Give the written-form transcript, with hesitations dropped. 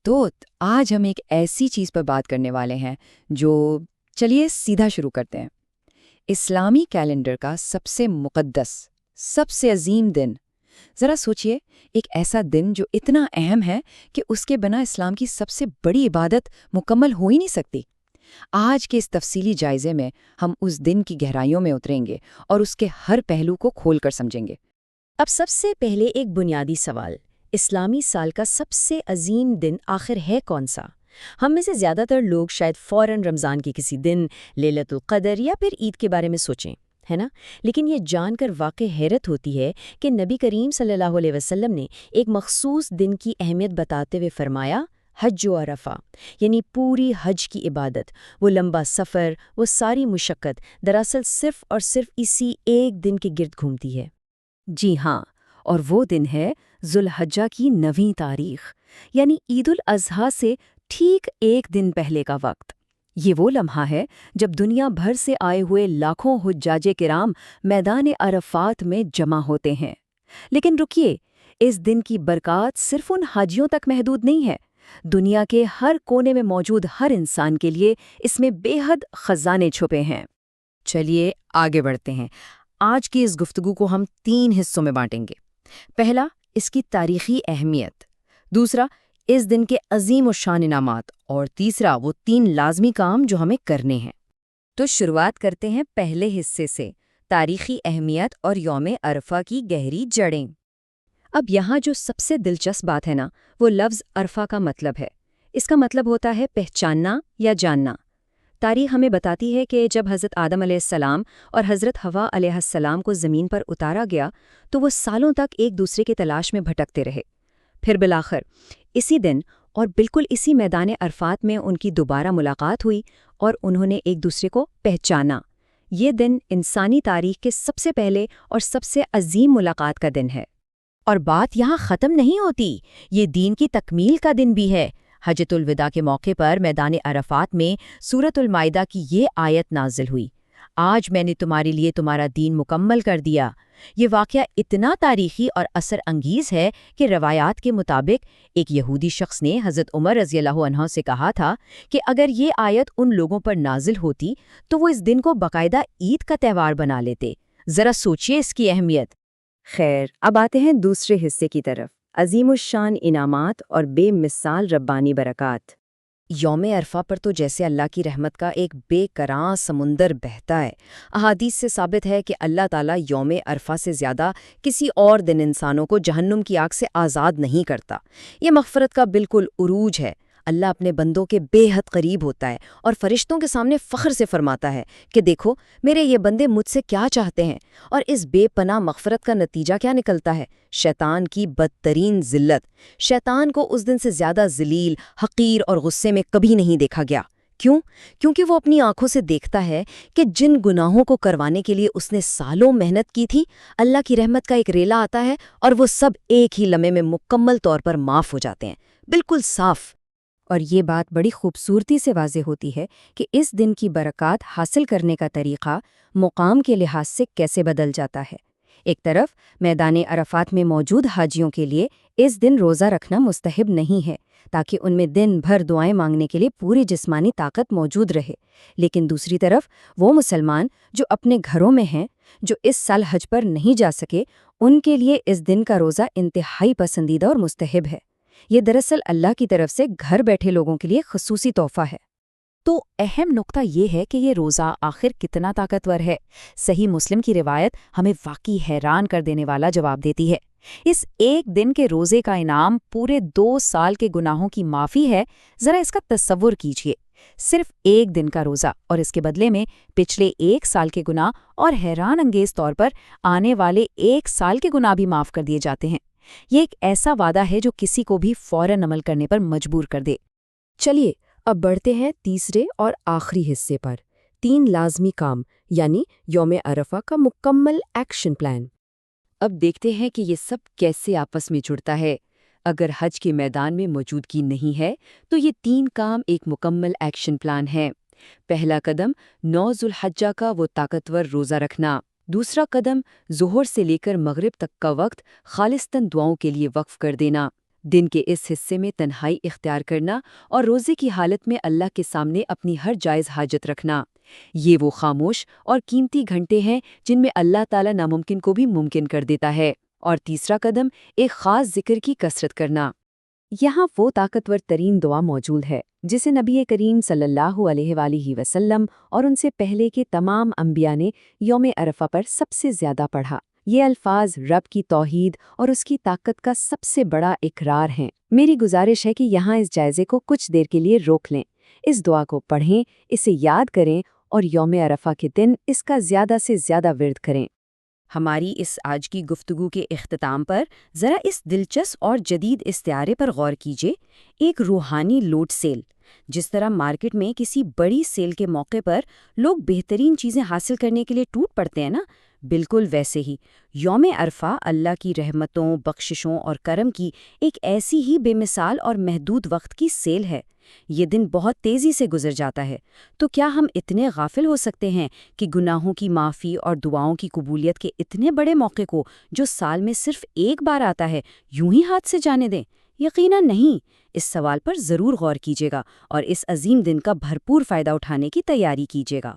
تو آج ہم ایک ایسی چیز پر بات کرنے والے ہیں جو چلیے سیدھا شروع کرتے ہیں۔ اسلامی کیلنڈر کا سب سے مقدس، سب سے عظیم دن۔ ذرا سوچئے، ایک ایسا دن جو اتنا اہم ہے کہ اس کے بنا اسلام کی سب سے بڑی عبادت مکمل ہو ہی نہیں سکتی۔ آج کے اس تفصیلی جائزے میں ہم اس دن کی گہرائیوں میں اتریں گے اور اس کے ہر پہلو کو کھول کر سمجھیں گے۔ اب سب سے پہلے ایک بنیادی سوال، اسلامی سال کا سب سے عظیم دن آخر ہے کون سا؟ ہم میں سے زیادہ تر لوگ شاید فوراً رمضان کے کسی دن، لیلۃ القدر یا پھر عید کے بارے میں سوچیں، ہے نا؟ لیکن یہ جان کر واقع حیرت ہوتی ہے کہ نبی کریم صلی اللہ علیہ وسلم نے ایک مخصوص دن کی اہمیت بتاتے ہوئے فرمایا، حج و عرفہ، یعنی پوری حج کی عبادت، وہ لمبا سفر، وہ ساری مشقت دراصل صرف اور صرف اسی ایک دن کے گرد گھومتی ہے۔ جی ہاں، اور وہ دن ہے ذوالحجہ کی 9ویں تاریخ، یعنی عید الاضحیٰ سے ٹھیک ایک دن پہلے کا وقت۔ یہ وہ لمحہ ہے جب دنیا بھر سے آئے ہوئے لاکھوں حجاج کرام میدان عرفات میں جمع ہوتے ہیں۔ لیکن رکیے، اس دن کی برکات صرف ان حاجیوں تک محدود نہیں ہے۔ دنیا کے ہر کونے میں موجود ہر انسان کے لیے اس میں بے حد خزانے چھپے ہیں۔ چلیے آگے بڑھتے ہیں۔ آج کی اس گفتگو کو ہم 3 حصوں میں بانٹیں گے۔ پہلا، اس کی تاریخی اہمیت، دوسرا، اس دن کے عظیم الشان انعامات، اور تیسرا، وہ 3 لازمی کام جو ہمیں کرنے ہیں۔ تو شروعات کرتے ہیں پہلے حصے سے، تاریخی اہمیت اور یوم عرفہ کی گہری جڑیں۔ اب یہاں جو سب سے دلچسپ بات ہے نا، وہ لفظ عرفہ کا مطلب ہے۔ اس کا مطلب ہوتا ہے پہچاننا یا جاننا۔ تاریخ ہمیں بتاتی ہے کہ جب حضرت آدم علیہ السلام اور حضرت حوا علیہ السلام کو زمین پر اتارا گیا تو وہ سالوں تک ایک دوسرے کی تلاش میں بھٹکتے رہے۔ پھر بالآخر اسی دن اور بالکل اسی میدان عرفات میں ان کی دوبارہ ملاقات ہوئی اور انہوں نے ایک دوسرے کو پہچانا۔ یہ دن انسانی تاریخ کے سب سے پہلے اور سب سے عظیم ملاقات کا دن ہے۔ اور بات یہاں ختم نہیں ہوتی، یہ دین کی تکمیل کا دن بھی ہے۔ حجۃ الوداع کے موقع پر میدان عرفات میں سورۃ المائدہ کی یہ آیت نازل ہوئی، آج میں نے تمہارے لیے تمہارا دین مکمل کر دیا۔ یہ واقعہ اتنا تاریخی اور اثر انگیز ہے کہ روایات کے مطابق ایک یہودی شخص نے حضرت عمر رضی اللہ عنہ سے کہا تھا کہ اگر یہ آیت ان لوگوں پر نازل ہوتی تو وہ اس دن کو باقاعدہ عید کا تہوار بنا لیتے۔ ذرا سوچئے اس کی اہمیت۔ خیر، اب آتے ہیں دوسرے حصے کی طرف، عظیم الشان انعامات اور بے مثال ربانی برکات۔ یوم عرفہ پر تو جیسے اللہ کی رحمت کا ایک بے کراں سمندر بہتا ہے۔ احادیث سے ثابت ہے کہ اللہ تعالیٰ یوم عرفہ سے زیادہ کسی اور دن انسانوں کو جہنم کی آگ سے آزاد نہیں کرتا۔ یہ مغفرت کا بالکل عروج ہے۔ اللہ اپنے بندوں کے بے حد قریب ہوتا ہے اور فرشتوں کے سامنے فخر سے فرماتا ہے کہ دیکھو میرے یہ بندے مجھ سے کیا چاہتے ہیں، اور اس بے پناہ مغفرت کا نتیجہ کیا نکلتا ہے؟ شیطان کی بدترین ذلت۔ شیطان کو اس دن سے زیادہ ذلیل، حقیر اور غصے میں کبھی نہیں دیکھا گیا۔ کیوں؟ کیونکہ وہ اپنی آنکھوں سے دیکھتا ہے کہ جن گناہوں کو کروانے کے لیے اس نے سالوں محنت کی تھی، اللہ کی رحمت کا ایک ریلا آتا ہے اور وہ سب ایک ہی لمحے میں مکمل طور پر معاف ہو جاتے ہیں، بالکل صاف۔ اور یہ بات بڑی خوبصورتی سے واضح ہوتی ہے کہ اس دن کی برکات حاصل کرنے کا طریقہ مقام کے لحاظ سے کیسے بدل جاتا ہے۔ ایک طرف میدان عرفات میں موجود حاجیوں کے لیے اس دن روزہ رکھنا مستحب نہیں ہے تاکہ ان میں دن بھر دعائیں مانگنے کے لیے پوری جسمانی طاقت موجود رہے، لیکن دوسری طرف وہ مسلمان جو اپنے گھروں میں ہیں، جو اس سال حج پر نہیں جا سکے، ان کے لیے اس دن کا روزہ انتہائی پسندیدہ اور مستحب ہے۔ یہ دراصل اللہ کی طرف سے گھر بیٹھے لوگوں کے لیے خصوصی تحفہ ہے۔ تو اہم نقطہ یہ ہے کہ یہ روزہ آخر کتنا طاقتور ہے۔ صحیح مسلم کی روایت ہمیں واقعی حیران کر دینے والا جواب دیتی ہے۔ اس ایک دن کے روزے کا انعام پورے 2 سال کے گناہوں کی معافی ہے۔ ذرا اس کا تصور کیجئے، صرف ایک دن کا روزہ اور اس کے بدلے میں پچھلے 1 سال کے گناہ اور حیران انگیز طور پر آنے والے 1 سال کے گناہ بھی معاف کر دیے جاتے ہیں۔ یہ ایک ایسا وعدہ ہے جو کسی کو بھی فوراً عمل کرنے پر مجبور کر دے۔ چلیے اب بڑھتے ہیں تیسرے اور آخری حصے پر، 3 لازمی کام، یعنی یوم عرفہ کا مکمل ایکشن پلان۔ اب دیکھتے ہیں کہ یہ سب کیسے آپس میں جڑتا ہے۔ اگر حج کے میدان میں موجودگی نہیں ہے تو یہ 3 کام ایک مکمل ایکشن پلان ہے۔ پہلا قدم 9 ذوالحجہ کا وہ طاقتور روزہ رکھنا۔ دوسرا قدم ظہر سے لے کر مغرب تک کا وقت خالصتاً دعاؤں کے لیے وقف کر دینا۔ دن کے اس حصے میں تنہائی اختیار کرنا اور روزے کی حالت میں اللہ کے سامنے اپنی ہر جائز حاجت رکھنا، یہ وہ خاموش اور قیمتی گھنٹے ہیں جن میں اللہ تعالیٰ ناممکن کو بھی ممکن کر دیتا ہے۔ اور تیسرا قدم ایک خاص ذکر کی کثرت کرنا۔ یہاں وہ طاقتور ترین دعا موجود ہے جسے نبی کریم صلی اللہ علیہ وآلہ وسلم اور ان سے پہلے کے تمام انبیاء نے یوم عرفہ پر سب سے زیادہ پڑھا۔ یہ الفاظ رب کی توحید اور اس کی طاقت کا سب سے بڑا اقرار ہیں۔ میری گزارش ہے کہ یہاں اس جائزے کو کچھ دیر کے لیے روک لیں، اس دعا کو پڑھیں، اسے یاد کریں اور یوم عرفہ کے دن اس کا زیادہ سے زیادہ ورد کریں۔ ہماری اس آج کی گفتگو کے اختتام پر ذرا اس دلچسپ اور جدید استعارے پر غور کیجیے، ایک روحانی لوٹ سیل۔ جس طرح مارکیٹ میں کسی بڑی سیل کے موقع پر لوگ بہترین چیزیں حاصل کرنے کے لیے ٹوٹ پڑتے ہیں نا، بالکل ویسے ہی یوم عرفہ اللہ کی رحمتوں، بخششوں اور کرم کی ایک ایسی ہی بے مثال اور محدود وقت کی سیل ہے۔ یہ دن بہت تیزی سے گزر جاتا ہے، تو کیا ہم اتنے غافل ہو سکتے ہیں کہ گناہوں کی معافی اور دعاؤں کی قبولیت کے اتنے بڑے موقع کو، جو سال میں صرف ایک بار آتا ہے، یوں ہی ہاتھ سے جانے دیں؟ یقیناً نہیں۔ اس سوال پر ضرور غور کیجیے گا اور اس عظیم دن کا بھرپور فائدہ اٹھانے کی تیاری کیجیے گا۔